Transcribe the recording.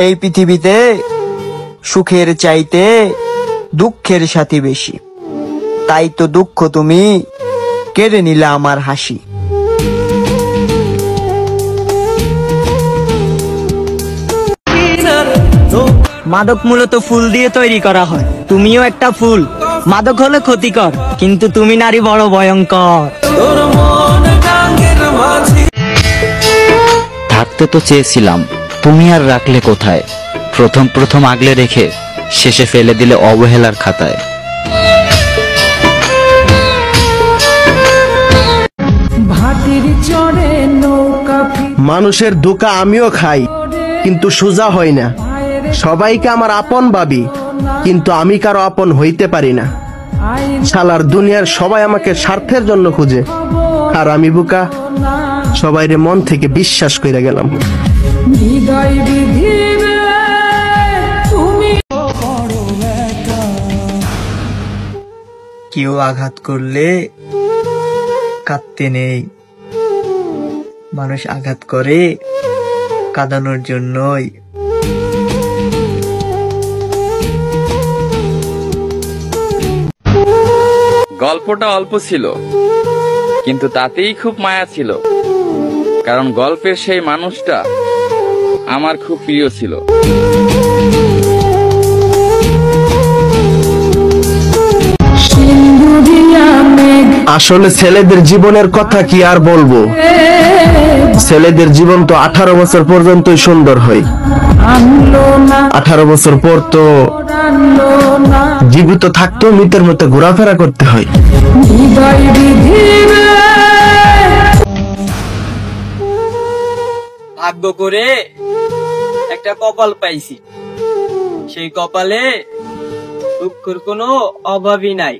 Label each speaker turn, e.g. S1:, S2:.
S1: এই পৃথিবীতে সুখের চাইতে দুঃখের সাথী বেশি, তাই তো দুঃখ তুমি কেড়ে নিলে আমার হাসি।
S2: মাদক মূলত ফুল দিয়ে তৈরি করা হয়, তুমিও একটা ফুল। মাদক হলে ক্ষতিকর, কিন্তু তুমি নারী বড় ভয়ঙ্কর।
S3: থাকতে তো চেয়েছিলাম, তুমি আর রাখলে কোথায়? প্রথম প্রথম আগলে রেখে শেষে ফেলে দিলে অবহেলার খাতায়।
S4: মানুষের ধোঁকা আমিও খাই, কিন্তু সোজা হয় না। সবাইকে আমার আপন ভাবি, কিন্তু আমি কারো আপন হইতে পারি না। শালার দুনিয়ার সবাই আমাকে স্বার্থের জন্য খুঁজে, আর আমি বোকা সবাইরে মন থেকে বিশ্বাস করে গেলাম।
S1: কেউ আঘাত করলে কাঁদতে নেই, মানুষ আঘাত করে কাঁদানোর জন্যই।
S5: গল্পটা অল্প ছিল, কিন্তু তাতেই খুব মায়া ছিল, কারণ গল্পের সেই মানুষটা আমার খুব প্রিয় ছিল।
S4: আসলে ছেলেদের জীবনের কথা কি আর বলবো, ছেলেদের জীবন তো 18 বছর পর্যন্তই সুন্দর হয়। 18 বছর পর তো জীবিত থাকতেও মৃতের মতো ঘোরাফেরা করতে হয়।
S2: ভাগ্য করে একটা কপাল পাইছি, সেই কপালে দুঃখের কোনো অভাবই নাই।